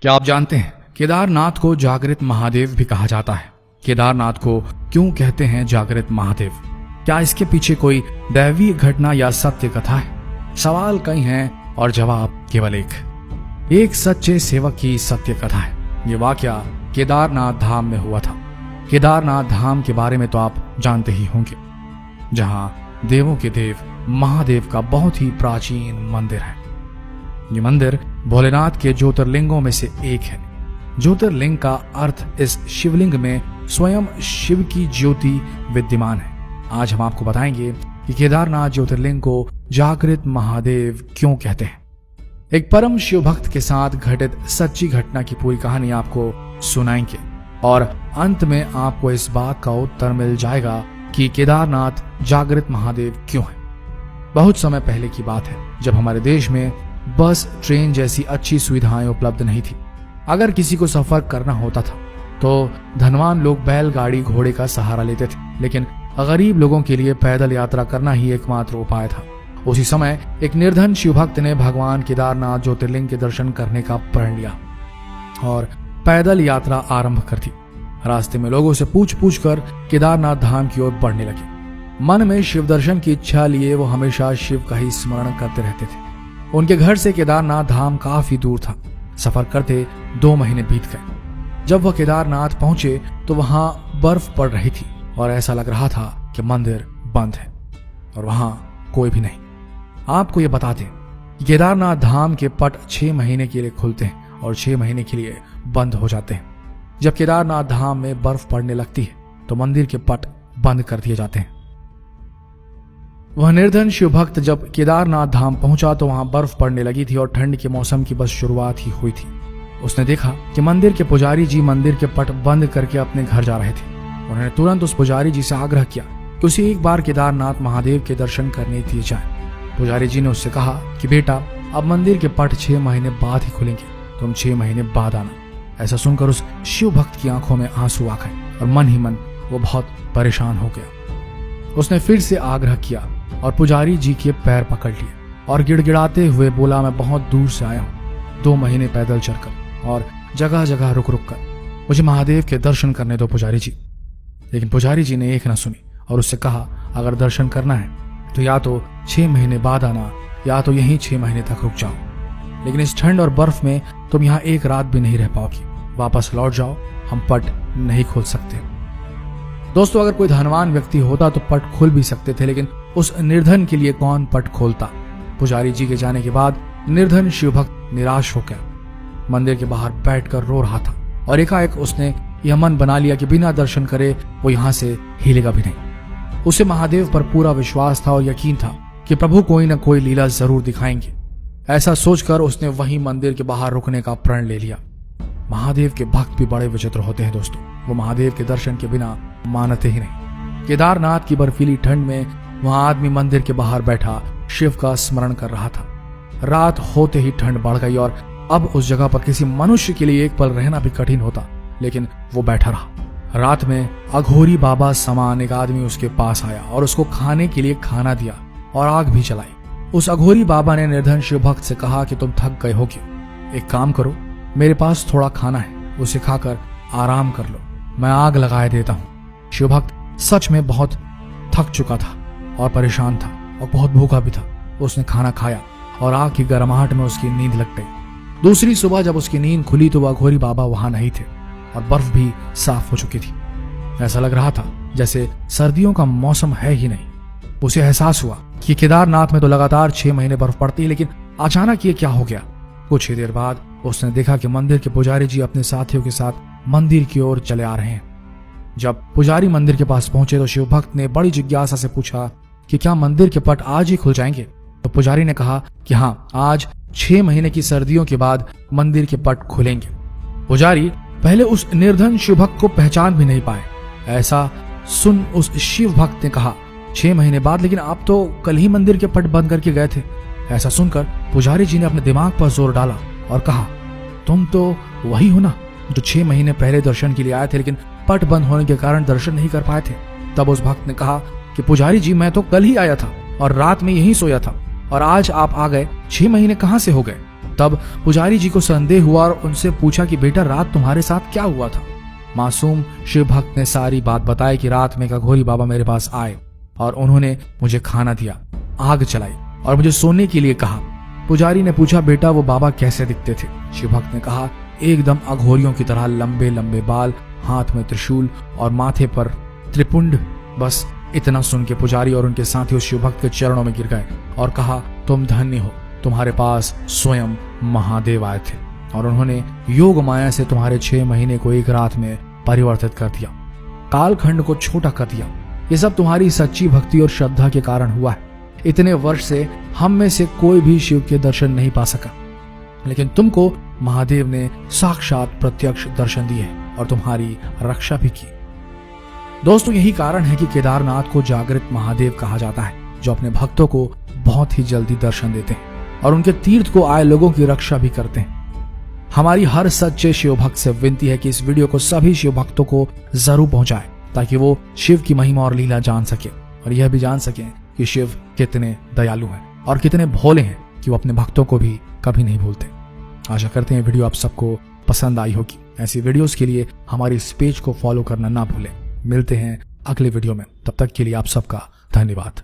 क्या आप जानते हैं केदारनाथ को जागृत महादेव भी कहा जाता है? केदारनाथ को क्यों कहते हैं जागृत महादेव? क्या इसके पीछे कोई दैवीय घटना या सत्य कथा है? सवाल कई हैं और जवाब केवल एक सच्चे सेवक की सत्य कथा है। ये वाकया केदारनाथ धाम में हुआ था। केदारनाथ धाम के बारे में तो आप जानते ही होंगे, जहां देवों के देव महादेव का बहुत ही प्राचीन मंदिर है। ये मंदिर भोलेनाथ के ज्योतिर्लिंगों में से एक है। ज्योतिर्लिंग का अर्थ इस शिवलिंग में स्वयं शिव की ज्योति विद्यमान है। आज हम आपको बताएंगे कि केदारनाथ ज्योतिर्लिंग को जागृत महादेव क्यों कहते हैं। एक परम शिव भक्त के साथ घटित सच्ची घटना की पूरी कहानी आपको सुनाएंगे और अंत में आपको इस बात का उत्तर मिल जाएगा कि केदारनाथ जागृत महादेव क्यों है। बहुत समय पहले की बात है, जब हमारे देश में बस, ट्रेन जैसी अच्छी सुविधाएं उपलब्ध नहीं थी। अगर किसी को सफर करना होता था तो धनवान लोग बैलगाड़ी, घोड़े का सहारा लेते थे, लेकिन गरीब लोगों के लिए पैदल यात्रा करना ही एकमात्र उपाय था। उसी समय एक निर्धन शिवभक्त ने भगवान केदारनाथ ज्योतिर्लिंग के दर्शन करने का प्रण लिया और पैदल यात्रा आरंभ कर दी। रास्ते में लोगों से पूछ पूछ कर केदारनाथ धाम की ओर बढ़ने लगे। मन में शिव दर्शन की इच्छा लिए वो हमेशा शिव का ही स्मरण करते रहते थे। उनके घर से केदारनाथ धाम काफी दूर था। सफर करते 2 महीने बीत गए। जब वह केदारनाथ पहुंचे तो वहां बर्फ पड़ रही थी और ऐसा लग रहा था कि मंदिर बंद है और वहां कोई भी नहीं। आपको ये बता दें कि केदारनाथ धाम के पट 6 महीने के लिए खुलते हैं और 6 महीने के लिए बंद हो जाते हैं। जब केदारनाथ धाम में बर्फ पड़ने लगती है तो मंदिर के पट बंद कर दिए जाते हैं। वह निर्धन शिव भक्त जब केदारनाथ धाम पहुंचा तो वहां बर्फ पड़ने लगी थी और ठंड के मौसम की बस शुरुआत ही हुई थी। उसने देखा कि मंदिर के पुजारी जी मंदिर के पट बंद करके अपने घर जा रहे थे। उन्होंने तुरंत उस पुजारी जी से आग्रह किया कि उसे एक बार केदारनाथ महादेव के दर्शन करने दिए जाए। पुजारी जी ने उससे कहा कि बेटा, अब मंदिर के पट 6 महीने बाद ही खुलेंगे, तुम 6 महीने बाद आना। ऐसा सुनकर उस शिव भक्त की आंखों में आंसू आ गए और मन ही मन वो बहुत परेशान हो गया। उसने फिर से आग्रह किया और पुजारी जी के पैर पकड़ लिए और गिड़गिड़ाते हुए बोला, मैं बहुत दूर से आया हूँ, 2 महीने पैदल चलकर और जगह जगह रुक रुक कर, मुझे महादेव के दर्शन करने दो पुजारी जी। लेकिन पुजारी जी ने एक न सुनी और उससे कहा, अगर दर्शन करना है तो या तो 6 महीने बाद आना या तो यहीं 6 महीने तक रुक जाओ, लेकिन इस ठंड और बर्फ में तुम यहाँ एक रात भी नहीं रह पाओगी। वापस लौट जाओ, हम पट नहीं खोल सकते। दोस्तों, अगर कोई धनवान व्यक्ति होता तो पट खोल भी सकते थे, लेकिन उस निर्धन के लिए कौन पट खोलता। पुजारी जी के जाने के बाद निर्धन शिवभक्त निराश हो गया, मंदिर के बाहर बैठकर रो रहा था और एकाएक उसने यह मन बना लिया कि बिना दर्शन करे वो यहाँ से हिलेगा भी नहीं। उसे महादेव पर पूरा विश्वास था और यकीन था कि प्रभु कोई न कोई लीला जरूर दिखाएंगे। ऐसा सोचकर उसने वहीं मंदिर के बाहर रुकने का प्रण ले लिया। महादेव के भक्त भी बड़े विचित्र होते हैं दोस्तों, वो महादेव के दर्शन के बिना मानते ही नहीं। केदारनाथ की बर्फीली ठंड में वहां आदमी मंदिर के बाहर बैठा शिव का स्मरण कर रहा था। रात होते ही ठंड बढ़ गई और अब उस जगह पर किसी मनुष्य के लिए एक पल रहना भी कठिन होता, लेकिन वो बैठा रहा। रात में अघोरी बाबा समान एक आदमी उसके पास आया और उसको खाने के लिए खाना दिया और आग भी जलाई। उस अघोरी बाबा ने निर्धन शिव भक्त से कहा कि तुम थक गए होगे, एक काम करो, मेरे पास थोड़ा खाना है, उसे खाकर आराम कर लो, मैं आग लगाए देता हूँ। शिव भक्त सच में बहुत थक चुका था और परेशान था और बहुत भूखा भी था। उसने खाना खाया और आग की गर्माहट में उसकी नींद लग गई। दूसरी सुबह जब उसकी नींद खुली तो वह अघोरी बाबा वहां नहीं थे और बर्फ भी साफ हो चुकी थी। ऐसा लग रहा था जैसे सर्दियों का मौसम है ही नहीं। उसे एहसास हुआ कि केदारनाथ में तो लगातार 6 महीने बर्फ पड़ती है, लेकिन अचानक ये क्या हो गया। कुछ ही देर बाद उसने देखा कि मंदिर के पुजारी जी अपने साथियों के साथ मंदिर की ओर चले आ रहे हैं। जब पुजारी मंदिर के पास पहुंचे तो शिव भक्त ने बड़ी जिज्ञासा से पूछा कि क्या मंदिर के पट आज ही खुल जाएंगे। तो पुजारी ने कहा कि हाँ, आज 6 महीने की सर्दियों के बाद मंदिर के पट खुलेंगे। पुजारी पहले उस निर्धन शिव भक्त को पहचान भी नहीं पाए। ऐसा सुन उस शिव भक्त ने कहा, 6 महीने बाद, लेकिन आप तो कल ही मंदिर के पट बंद करके गए थे। ऐसा सुनकर पुजारी जी ने अपने दिमाग पर जोर डाला और कहा, तुम तो वही हो ना जो 6 महीने पहले दर्शन के लिए आए थे, लेकिन पट बंद होने के कारण दर्शन नहीं कर पाए थे। तब उस भक्त ने कहा कि पुजारी जी, मैं तो कल ही आया था और रात में यहीं सोया था और आज आप आ गए, 6 महीने कहां से हो गए। तब पुजारी जी को संदेह हुआ और उनसे पूछा कि बेटा रात तुम्हारे साथ क्या हुआ था। मासूम शिव भक्त ने सारी बात बताई कि रात में एक अघोरी बाबा मेरे पास आए और उन्होंने मुझे खाना दिया, आग जलाई और मुझे सोने के लिए कहा। पुजारी ने पूछा बेटा वो बाबा कैसे दिखते थे। शिव भक्त ने कहा एकदम अघोरियों की तरह, लंबे लंबे बाल, हाथ में त्रिशूल और माथे पर त्रिपुंड। बस इतना सुन के पुजारी और उनके साथी उस शिव भक्त के चरणों में गिर गए और कहा तुम धन्य हो, तुम्हारे पास स्वयं महादेव आए थे और उन्होंने योग माया से तुम्हारे 6 महीने को एक रात में परिवर्तित कर दिया, कालखंड को छोटा कर दिया। ये सब तुम्हारी सच्ची भक्ति और श्रद्धा के कारण हुआ है। इतने वर्ष से हम में से कोई भी शिव के दर्शन नहीं पा सका, लेकिन तुमको महादेव ने साक्षात प्रत्यक्ष दर्शन दिए और तुम्हारी रक्षा भी की। दोस्तों यही कारण है कि केदारनाथ को जागृत महादेव कहा जाता है, जो अपने भक्तों को बहुत ही जल्दी दर्शन देते हैं और उनके तीर्थ को आए लोगों की रक्षा भी करते हैं। हमारी हर सच्चे शिव भक्त से विनती है कि इस वीडियो को सभी शिव भक्तों को जरूर पहुंचाएं, ताकि वो शिव की महिमा और लीला जान सके और यह भी जान सके कि शिव कितने दयालु हैं और कितने भोले हैं कि वो अपने भक्तों को भी कभी नहीं भूलते। आशा करते हैं वीडियो आप सबको पसंद आई होगी। ऐसी वीडियोस के लिए हमारी इस पेज को फॉलो करना ना भूलें। मिलते हैं अगले वीडियो में, तब तक के लिए आप सबका धन्यवाद।